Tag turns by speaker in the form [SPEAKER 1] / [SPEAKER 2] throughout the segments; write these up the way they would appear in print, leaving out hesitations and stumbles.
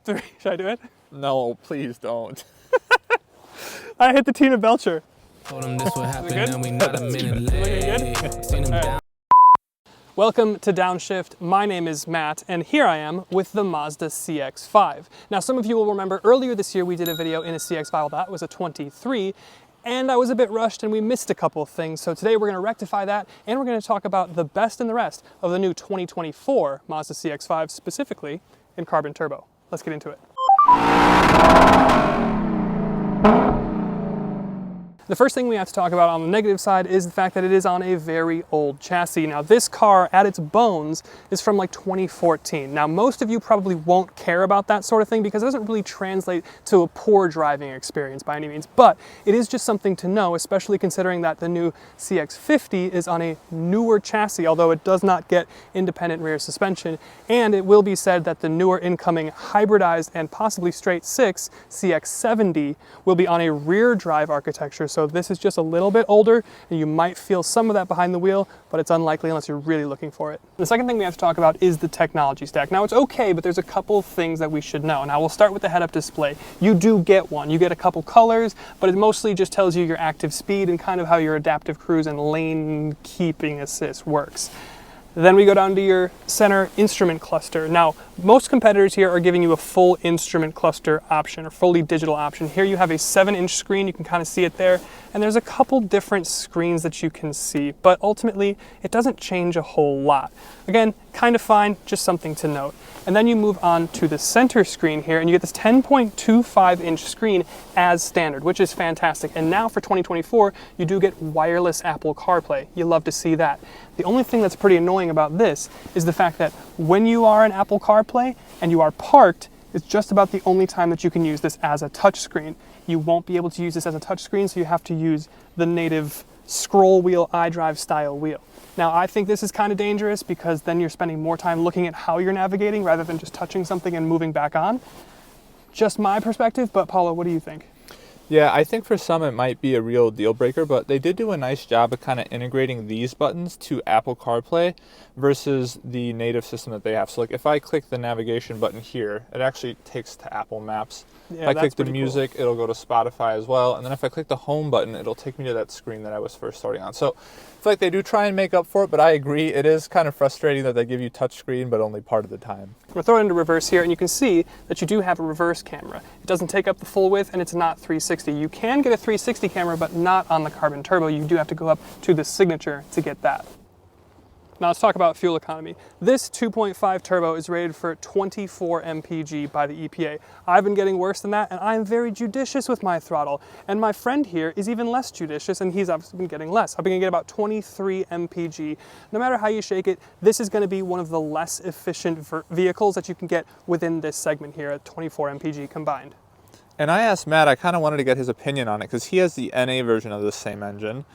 [SPEAKER 1] 3. Should I do it?
[SPEAKER 2] No, please don't.
[SPEAKER 1] I hit the Tina Belcher.
[SPEAKER 3] Told him this would happen
[SPEAKER 1] good?
[SPEAKER 3] and we not a minute
[SPEAKER 1] Looking
[SPEAKER 3] late. Seen him down.
[SPEAKER 1] Welcome to Downshift. My name is Matt, and here I am with the Mazda CX5. Now, some of you will remember earlier this year we did a video in a CX5, that was a 23, and I was a bit rushed and we missed a couple of things. So today we're going to rectify that, and we're going to talk about the best and the rest of the new 2024 Mazda CX5, specifically in carbon turbo. Let's get into it. The first thing we have to talk about on the negative side is the fact that it is on a very old chassis. Now, this car at its bones is from like 2014. Now, most of you probably won't care about that sort of thing because it doesn't really translate to a poor driving experience by any means, but it is just something to know, especially considering that the new CX50 is on a newer chassis, although it does not get independent rear suspension. And it will be said that the newer incoming hybridized and possibly straight six CX70 will be on a rear drive architecture. So this is just a little bit older, and you might feel some of that behind the wheel, but it's unlikely unless you're really looking for it. The second thing we have to talk about is the technology stack. Now, it's okay, but there's a couple things that we should know. Now, we'll start with the head-up display. You do get one. You get a couple colors, but it mostly just tells you your active speed and kind of how your adaptive cruise and lane keeping assist works. Then we go down to your center instrument cluster. Now, most competitors here are giving you a full instrument cluster option or fully digital option. Here you have a 7-inch screen, you can kind of see it there, and there's a couple different screens that you can see, but ultimately it doesn't change a whole lot. Again, kind of fine, just something to note. And then you move on to the center screen here, and you get this 10.25-inch screen as standard, which is fantastic. And now for 2024, you do get wireless Apple CarPlay. You love to see that. The only thing that's pretty annoying about this is the fact that when you are in Apple CarPlay and you are parked, it's just about the only time that you can use this as a touchscreen. You won't be able to use this as a touchscreen, so you have to use the native scroll wheel, iDrive style wheel. Now, I think this is kind of dangerous because then you're spending more time looking at how you're navigating rather than just touching something and moving back on. Just my perspective, but Paula, what do you think?
[SPEAKER 2] Yeah, I think for some it might be a real deal breaker, but they did do a nice job of kind of integrating these buttons to Apple CarPlay versus the native system that they have. So like if I click the navigation button here, it actually takes to Apple Maps.
[SPEAKER 1] Yeah,
[SPEAKER 2] if I click the music, it'll go to Spotify as well. And then if I click the home button, it'll take me to that screen that I was first starting on. So I feel like they do try and make up for it, but I agree. It is kind of frustrating that they give you touchscreen, but only part of the time.
[SPEAKER 1] We'll throw it into reverse here, and you can see that you do have a reverse camera. It doesn't take up the full width, and it's not 360. You can get a 360 camera, but not on the carbon turbo. You do have to go up to the signature to get that. Now let's talk about fuel economy. This 2.5 turbo is rated for 24 mpg by the EPA. I've been getting worse than that, and I'm very judicious with my throttle. And my friend here is even less judicious, and he's obviously been getting less. I've been gonna get about 23 mpg. No matter how you shake it, this is gonna be one of the less efficient vehicles that you can get within this segment here at 24 mpg combined.
[SPEAKER 2] And I asked Matt, I kind of wanted to get his opinion on it because he has the NA version of this same engine.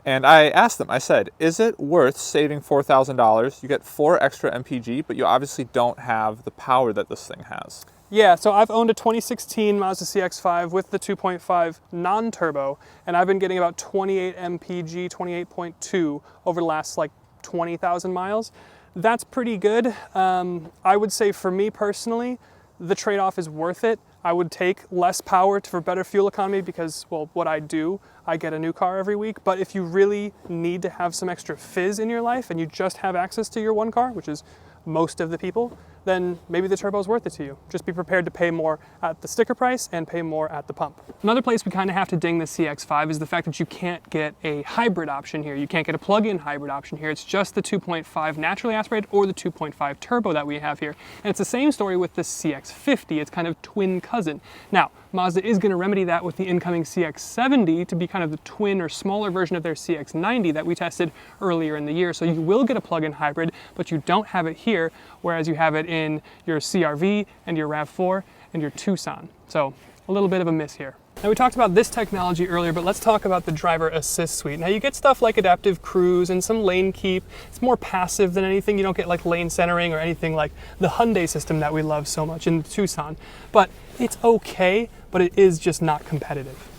[SPEAKER 2] And I asked him, I said, is it worth saving $4,000? You get 4 extra mpg, but you obviously don't have the power that this thing has.
[SPEAKER 1] Yeah, so I've owned a 2016 Mazda CX5 with the 2.5 non-turbo, and I've been getting about 28 mpg, 28.2 over the last like 20,000 miles. That's pretty good. I would say for me personally, the trade-off is worth it. I would take less power for better fuel economy because, well, what I do, I get a new car every week. But if you really need to have some extra fizz in your life and you just have access to your one car, which is most of the people, then maybe the turbo is worth it to you. Just be prepared to pay more at the sticker price and pay more at the pump. Another place we kind of have to ding the CX5 is the fact that you can't get a hybrid option here. You can't get a plug-in hybrid option here. It's just the 2.5 naturally aspirated or the 2.5 turbo that we have here. And it's the same story with the CX50. It's kind of twin cousin. Now, Mazda is going to remedy that with the incoming CX70 to be kind of the twin or smaller version of their CX90 that we tested earlier in the year. So you will get a plug-in hybrid, but you don't have it here, whereas you have it in your CR-V and your RAV4 and your Tucson. So a little bit of a miss here. Now, we talked about this technology earlier, but let's talk about the driver assist suite. Now, you get stuff like adaptive cruise and some lane keep. It's more passive than anything. You don't get like lane centering or anything like the Hyundai system that we love so much in the Tucson. But it's okay, but it is just not competitive.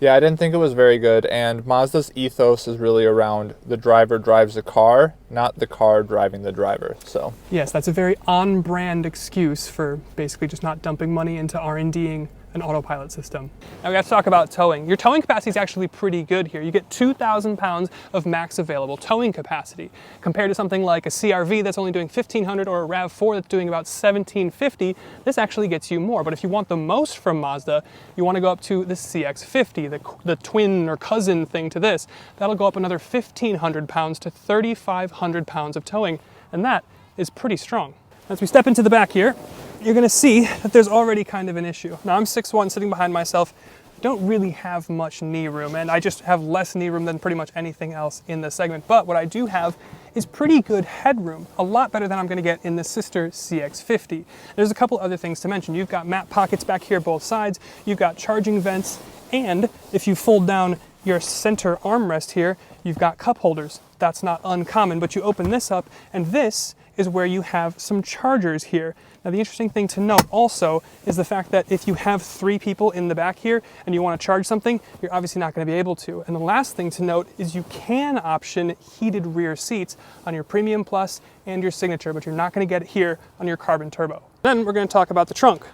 [SPEAKER 2] Yeah, I didn't think it was very good, and Mazda's ethos is really around the driver drives the car, not the car driving the driver, so.
[SPEAKER 1] Yes, that's a very on-brand excuse for basically just not dumping money into R&Ding an autopilot system. Now we have to talk about towing. Your towing capacity is actually pretty good here. You get 2,000 pounds of max available towing capacity. Compared to something like a CR-V that's only doing 1,500 or a RAV4 that's doing about 1,750, this actually gets you more. But if you want the most from Mazda, you want to go up to the CX-50, the twin or cousin thing to this. That'll go up another 1,500 pounds to 3,500 pounds of towing, and that is pretty strong. As we step into the back here, you're gonna see that there's already kind of an issue. Now I'm 6'1", sitting behind myself. I don't really have much knee room, and I just have less knee room than pretty much anything else in the segment. But what I do have is pretty good headroom, a lot better than I'm gonna get in the sister CX-50. There's a couple other things to mention. You've got map pockets back here both sides, you've got charging vents, and if you fold down your center armrest here, you've got cup holders. That's not uncommon, but you open this up, and this is where you have some chargers here. Now the interesting thing to note also is the fact that if you have 3 people in the back here and you want to charge something, you're obviously not going to be able to. And the last thing to note is you can option heated rear seats on your Premium Plus and your Signature, but you're not going to get it here on your Carbon Turbo. Then we're going to talk about the trunk.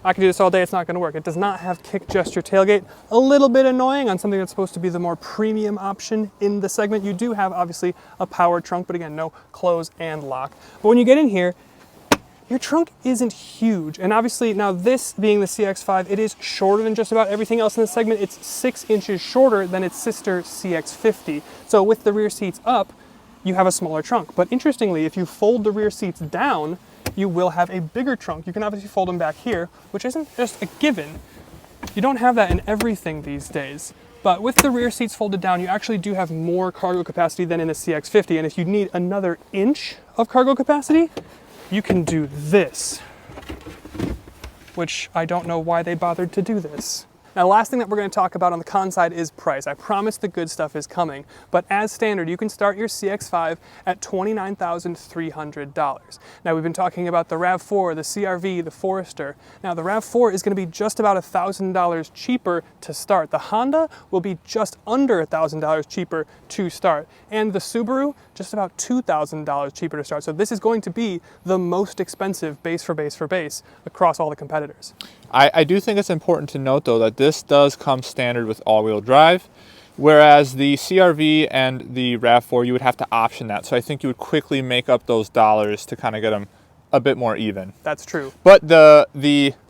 [SPEAKER 1] I can do this all day, it's not gonna work. It does not have kick gesture tailgate. A little bit annoying on something that's supposed to be the more premium option in the segment. You do have obviously a powered trunk, but again, no close and lock. But when you get in here, your trunk isn't huge. And obviously now this being the CX5, it is shorter than just about everything else in the segment. It's 6 inches shorter than its sister CX50. So with the rear seats up, you have a smaller trunk. But interestingly, if you fold the rear seats down, you will have a bigger trunk. You can obviously fold them back here, which isn't just a given. You don't have that in everything these days. But with the rear seats folded down, you actually do have more cargo capacity than in the CX50. And if you need another inch of cargo capacity, you can do this, which I don't know why they bothered to do this. Now, the last thing that we're going to talk about on the con side is price. I promise the good stuff is coming, but as standard, you can start your CX-5 at $29,300. Now, we've been talking about the RAV4, the CR-V, the Forester. Now, the RAV4 is going to be just about $1,000 cheaper to start. The Honda will be just under $1,000 cheaper to start, and the Subaru just about $2,000 cheaper to start. So this is going to be the most expensive base for base for base across all the competitors.
[SPEAKER 2] I do think it's important to note though that this does come standard with all-wheel drive, whereas the CR-V and the RAV4 you would have to option that. So I think you would quickly make up those dollars to kind of get them a bit more even.
[SPEAKER 1] That's true.
[SPEAKER 2] But the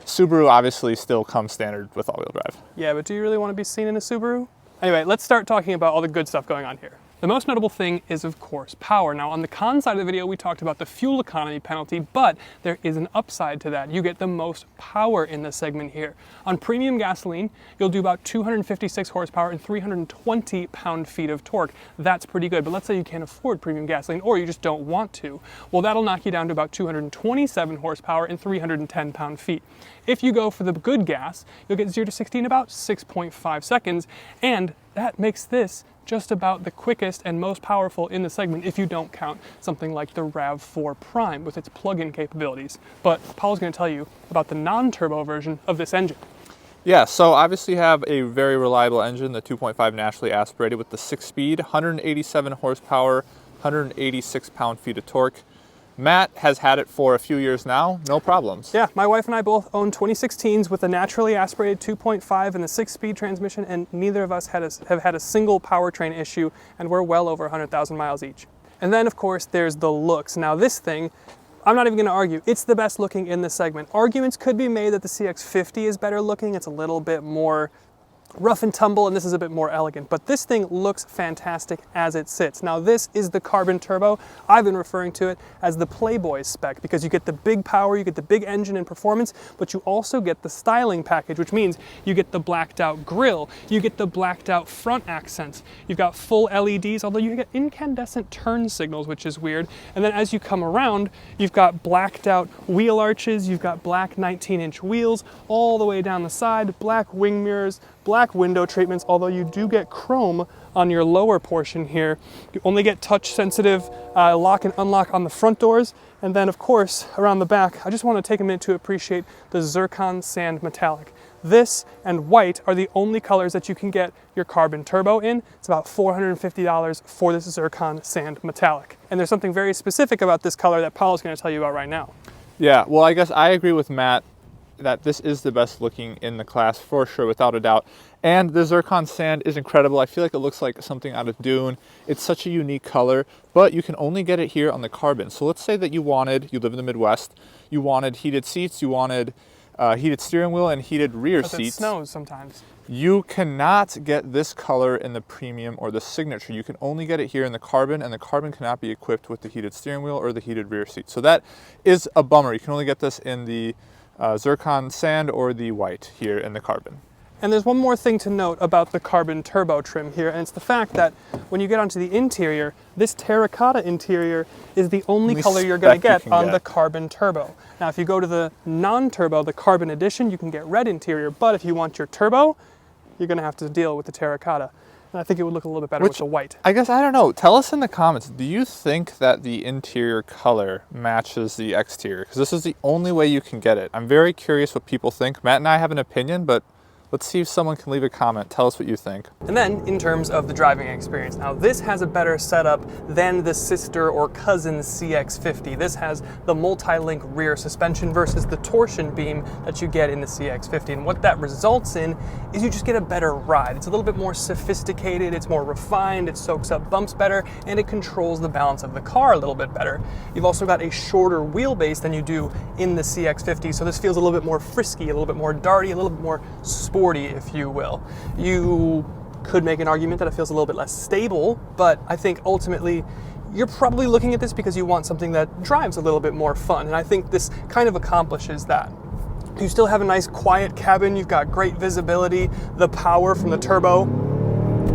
[SPEAKER 2] Subaru obviously still comes standard with all-wheel drive.
[SPEAKER 1] Yeah, but do you really want to be seen in a Subaru? Anyway, let's start talking about all the good stuff going on here. The most notable thing is, of course, power. Now, on the con side of the video, we talked about the fuel economy penalty, but there is an upside to that. You get the most power in the segment here. On premium gasoline, you'll do about 256 horsepower and 320 pound-feet of torque. That's pretty good, but let's say you can't afford premium gasoline or you just don't want to. Well, that'll knock you down to about 227 horsepower and 310 pound-feet. If you go for the good gas, you'll get 0 to 60 in about 6.5 seconds, and that makes this just about the quickest and most powerful in the segment if you don't count something like the RAV4 Prime with its plug-in capabilities. But Paul's going to tell you about the non-turbo version of this engine.
[SPEAKER 2] Yeah, so obviously you have a very reliable engine, the 2.5 naturally aspirated with the 6-speed, 187 horsepower, 186 pound-feet of torque. Matt has had it for a few years now, no problems.
[SPEAKER 1] Yeah, my wife and I both own 2016s with a naturally aspirated 2.5 and the 6-speed transmission, and neither of us have had a single powertrain issue, and we're well over 100,000 miles each. And then, of course, there's the looks. Now, this thing, I'm not even going to argue, it's the best looking in this segment. Arguments could be made that the CX-50 is better looking. It's a little bit more rough and tumble, and this is a bit more elegant, but this thing looks fantastic as it sits. Now, this is the Carbon Turbo. I've been referring to it as the Playboy spec because you get the big power, you get the big engine and performance, but you also get the styling package, which means you get the blacked out grille, you get the blacked out front accents, you've got full LEDs, although you get incandescent turn signals, which is weird. And then as you come around, you've got blacked out wheel arches, you've got black 19-inch wheels all the way down the side, black wing mirrors, black window treatments, although you do get chrome on your lower portion here. You only get touch sensitive lock and unlock on the front doors. And then of course, around the back, I just want to take a minute to appreciate the zircon sand metallic. This and white are the only colors that you can get your carbon turbo in. It's about $450 for this zircon sand metallic. And there's something very specific about this color that Paolo's going to tell you about right now.
[SPEAKER 2] Yeah, well, I guess I agree with Matt that this is the best looking in the class for sure, without a doubt. And the zircon sand is incredible. I feel like it looks like something out of Dune. It's such a unique color, but you can only get it here on the carbon. So let's say that you live in the Midwest, you wanted heated seats, you wanted heated steering wheel and heated rear seats.
[SPEAKER 1] It snows sometimes.
[SPEAKER 2] You cannot get this color in the premium or the signature. You can only get it here in the carbon, and the carbon cannot be equipped with the heated steering wheel or the heated rear seat. So that is a bummer. You can only get this in the zircon sand or the white here in the carbon.
[SPEAKER 1] And there's one more thing to note about the carbon turbo trim here, and it's the fact that when you get onto the interior, this terracotta interior is the only color you're going to get on the carbon turbo. Now, if you go to the non-turbo, the carbon edition, you can get red interior, but if you want your turbo, you're going to have to deal with the terracotta. And I think it would look a little bit better with the white.
[SPEAKER 2] I guess, I don't know. Tell us in the comments, do you think that the interior color matches the exterior? Because this is the only way you can get it. I'm very curious what people think. Matt and I have an opinion, but let's see if someone can leave a comment. Tell us what you think.
[SPEAKER 1] And then in terms of the driving experience, now this has a better setup than the sister or cousin CX5. This has the multi-link rear suspension versus the torsion beam that you get in the CX5. And what that results in is you just get a better ride. It's a little bit more sophisticated, it's more refined, it soaks up bumps better, and it controls the balance of the car a little bit better. You've also got a shorter wheelbase than you do in the CX5, so this feels a little bit more frisky, a little bit more darty, a little bit more sporty, if you will. You could make an argument that it feels a little bit less stable, but I think ultimately you're probably looking at this because you want something that drives a little bit more fun, and I think this kind of accomplishes that. You still have a nice quiet cabin, you've got great visibility, the power from the turbo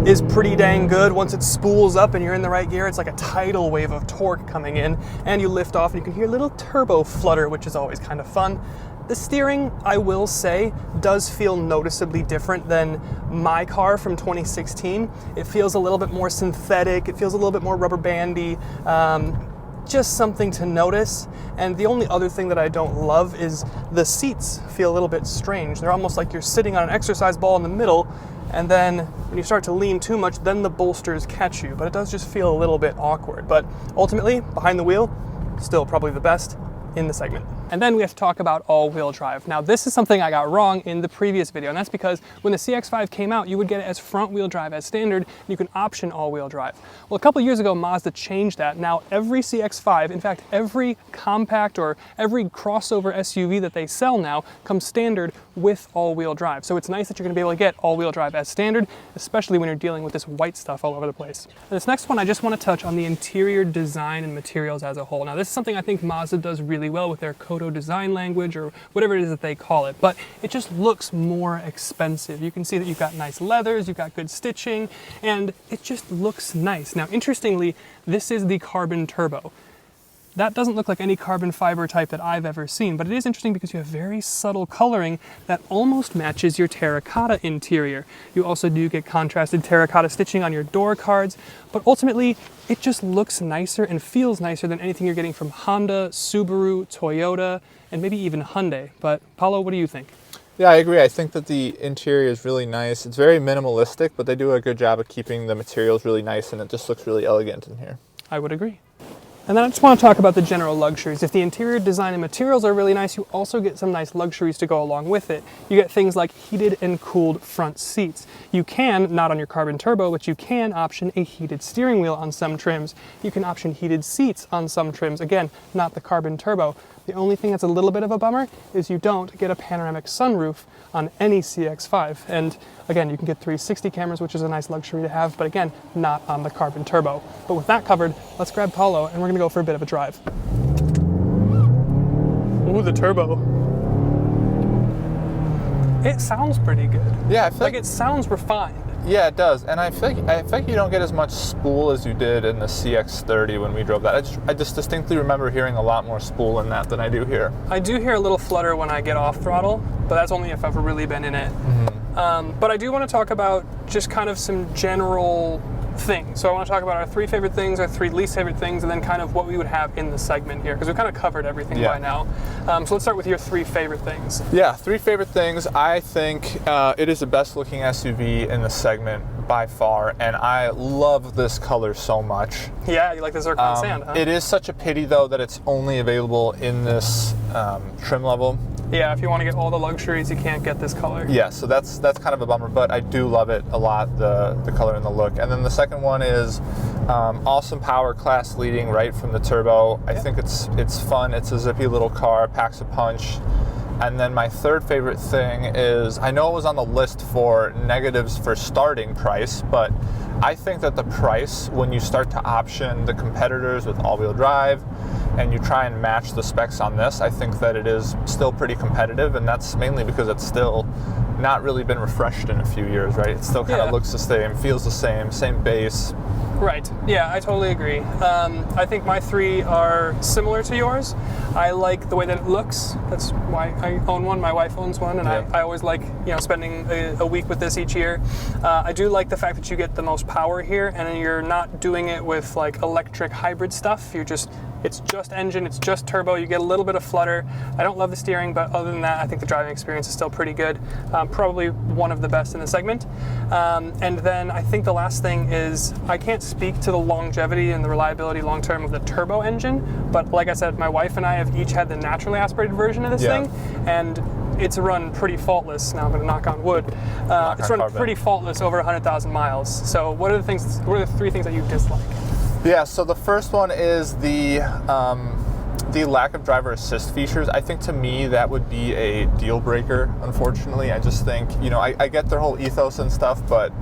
[SPEAKER 1] is pretty dang good. Once it spools up and you're in the right gear, it's like a tidal wave of torque coming in, and you lift off and you can hear a little turbo flutter, which is always kind of fun. The steering, I will say, does feel noticeably different than my car from 2016. It feels a little bit more synthetic, it feels a little bit more rubber bandy, just something to notice. And the only other thing that I don't love is the seats feel a little bit strange. They're almost like you're sitting on an exercise ball in the middle, and then when you start to lean too much, then the bolsters catch you. But it does just feel a little bit awkward. But ultimately, behind the wheel, still probably the best in the segment. And then we have to talk about all-wheel drive. Now, this is something I got wrong in the previous video, and that's because when the CX5 came out, you would get it as front-wheel drive as standard, and you can option all-wheel drive. Well, a couple years ago, Mazda changed that. Now, every CX5, in fact, every compact or every crossover SUV that they sell now comes standard with all-wheel drive. So it's nice that you're gonna be able to get all-wheel drive as standard, especially when you're dealing with this white stuff all over the place. And this next one, I just wanna touch on the interior design and materials as a whole. Now, this is something I think Mazda does really well with their Kodo design language, or whatever it is that they call it, but it just looks more expensive. You can see that you've got nice leathers, you've got good stitching, and it just looks nice. Now, interestingly, this is the carbon turbo. That doesn't look like any carbon fiber type that I've ever seen, but it is interesting because you have very subtle coloring that almost matches your terracotta interior. You also do get contrasted terracotta stitching on your door cards, but ultimately it just looks nicer and feels nicer than anything you're getting from Honda, Subaru, Toyota, and maybe even Hyundai. But Paolo, what do you think?
[SPEAKER 2] Yeah, I agree. I think that the interior is really nice. It's very minimalistic, but they do a good job of keeping the materials really nice, and it just looks really elegant in here.
[SPEAKER 1] I would agree. And then I just want to talk about the general luxuries. If the interior design and materials are really nice, you also get some nice luxuries to go along with it. You get things like heated and cooled front seats. You can, not on your carbon turbo, but you can option a heated steering wheel on some trims. You can option heated seats on some trims. Again, not the carbon turbo. The only thing that's a little bit of a bummer is you don't get a panoramic sunroof on any CX5. And again, you can get 360 cameras, which is a nice luxury to have, but again, not on the carbon turbo. But with that covered, let's grab Paolo and we're gonna go for a bit of a drive. Ooh, the turbo. It sounds pretty good.
[SPEAKER 2] Yeah, I feel
[SPEAKER 1] like it sounds refined.
[SPEAKER 2] Yeah, it does, and I feel like you don't get as much spool as you did in the CX30 when we drove that. I just distinctly remember hearing a lot more spool in that than I do here.
[SPEAKER 1] I do hear a little flutter when I get off throttle, but that's only if I've really been in it But I do want to talk about just kind of some general things. So I want to talk about our 3 favorite things, our 3 least favorite things, and then kind of what we would have in the segment here, because we've kind of covered everything by now. So let's start with your 3 favorite things.
[SPEAKER 2] Yeah, 3 favorite things. I think it is the best looking SUV in the segment by far, and I love this color so much.
[SPEAKER 1] Yeah, you like the zircon sand, huh?
[SPEAKER 2] It is such a pity though that it's only available in this trim level.
[SPEAKER 1] Yeah, if you want to get all the luxuries, you can't get this color.
[SPEAKER 2] Yeah, so that's kind of a bummer, but I do love it a lot, the color and the look. And then the second one is awesome power, class leading right from the turbo. I think it's fun. It's a zippy little car, packs a punch. And then my third favorite thing is, I know it was on the list for negatives for starting price, but I think that the price, when you start to option the competitors with all-wheel drive, and you try and match the specs on this, I think that it is still pretty competitive, and that's mainly because it's still not really been refreshed in a few years, right? It still kind of looks the same, feels the same base.
[SPEAKER 1] Right, yeah, I totally agree. I think my 3 are similar to yours. I like the way that it looks. That's why I own one, my wife owns one, and I always like, spending a week with this each year. I do like the fact that you get the most power here, and you're not doing it with like electric hybrid stuff. It's just engine, it's just turbo, you get a little bit of flutter. I don't love the steering, but other than that, I think the driving experience is still pretty good. Probably one of the best in the segment. And then I think the last thing is, I can't speak to the longevity and the reliability long-term of the turbo engine, but like I said, my wife and I have each had the naturally aspirated version of this thing, and it's run pretty faultless. Now I'm gonna knock on wood. It's run pretty faultless over 100,000 miles. So what are the 3 things that you dislike?
[SPEAKER 2] Yeah, so the first one is the lack of driver assist features. I think to me that would be a deal breaker, unfortunately. I just think, I get their whole ethos and stuff, but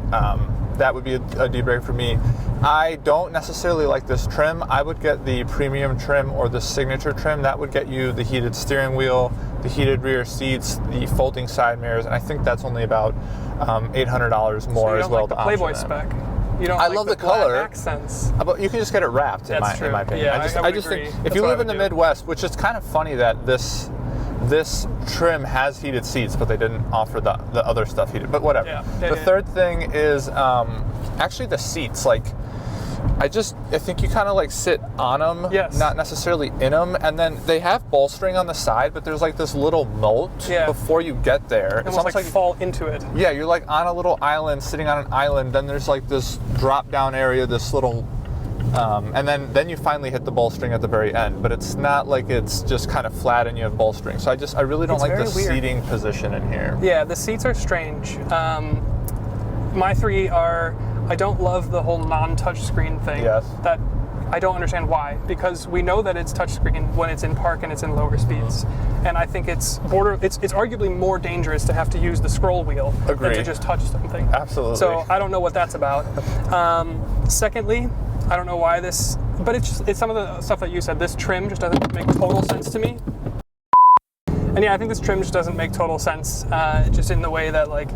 [SPEAKER 2] that would be a deal breaker for me. I don't necessarily like this trim. I would get the premium trim or the signature trim. That would get you the heated steering wheel, the heated rear seats, the folding side mirrors, and I think that's only about $800 more as well.
[SPEAKER 1] So you don't like the Playboy spec? You don't
[SPEAKER 2] I
[SPEAKER 1] like
[SPEAKER 2] love the color.
[SPEAKER 1] Accents.
[SPEAKER 2] But you can just get it wrapped, in my opinion.
[SPEAKER 1] Yeah,
[SPEAKER 2] I just think if you live in the Midwest, which is kind of funny that this trim has heated seats, but they didn't offer the other stuff heated. But whatever.
[SPEAKER 1] Yeah,
[SPEAKER 2] the third thing is actually the seats. Like, I think you kind of like sit on them, not necessarily in them. And then they have bolstering on the side, but there's like this little moat before you get there.
[SPEAKER 1] It's almost like fall into it.
[SPEAKER 2] Yeah, you're like on a little island, sitting on an island. Then there's like this drop down area, this little, and then you finally hit the bolstering at the very end. But it's not like it's just kind of flat and you have bolstering. So I really don't like the seating position in here. Yeah,
[SPEAKER 1] the seats are strange. My 3 are, I don't love the whole non-touch screen thing.
[SPEAKER 2] Yes.
[SPEAKER 1] That I don't understand why, because we know that it's touchscreen when it's in park and it's in lower speeds. And I think it's arguably more dangerous to have to use the scroll wheel than to just touch something.
[SPEAKER 2] Absolutely.
[SPEAKER 1] So I don't know what that's about. Secondly, I don't know why this, but it's some of the stuff that you said. This trim just doesn't make total sense to me. And yeah, I think this trim just doesn't make total sense, just in the way that, like,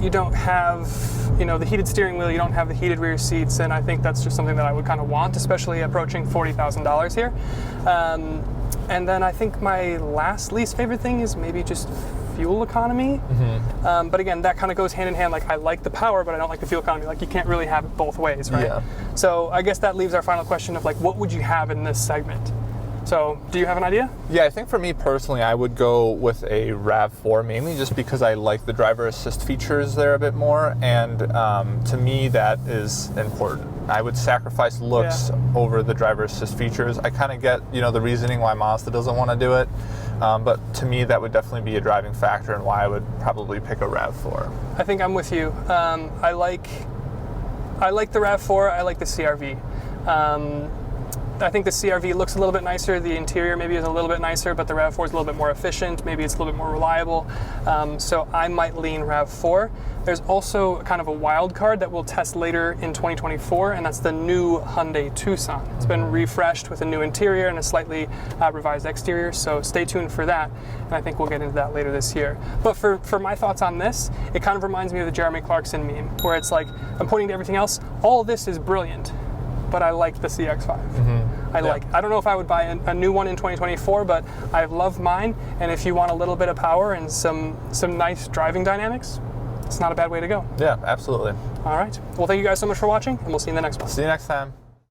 [SPEAKER 1] you don't have, the heated steering wheel, you don't have the heated rear seats, and I think that's just something that I would kind of want, especially approaching $40,000 here. And then I think my least favorite thing is maybe just fuel economy. But again, that kind of goes hand in hand. Like, I like the power, but I don't like the fuel economy. Like, you can't really have it both ways, right?
[SPEAKER 2] Yeah.
[SPEAKER 1] So I guess that leaves our final question of, like, what would you have in this segment? So, do you have an idea?
[SPEAKER 2] Yeah, I think for me personally, I would go with a RAV4, mainly just because I like the driver assist features there a bit more, and to me that is important. I would sacrifice looks over the driver assist features. I kind of get, the reasoning why Mazda doesn't want to do it, but to me that would definitely be a driving factor and why I would probably pick a RAV4.
[SPEAKER 1] I think I'm with you. I like the RAV4. I like the CR-V. I think the CR-V looks a little bit nicer. The interior maybe is a little bit nicer, but the RAV4 is a little bit more efficient. Maybe it's a little bit more reliable. So I might lean RAV4. There's also kind of a wild card that we'll test later in 2024, and that's the new Hyundai Tucson. It's been refreshed with a new interior and a slightly revised exterior, so stay tuned for that, and I think we'll get into that later this year. But for my thoughts on this, it kind of reminds me of the Jeremy Clarkson meme, where it's like, I'm pointing to everything else, all this is brilliant, but I like the CX5. I don't know if I would buy a new one in 2024, but I love mine, and if you want a little bit of power and some nice driving dynamics, It's not a bad way to go.
[SPEAKER 2] Yeah, absolutely.
[SPEAKER 1] All right. Well, thank you guys so much for watching, and we'll see you in the next one.
[SPEAKER 2] See you next time.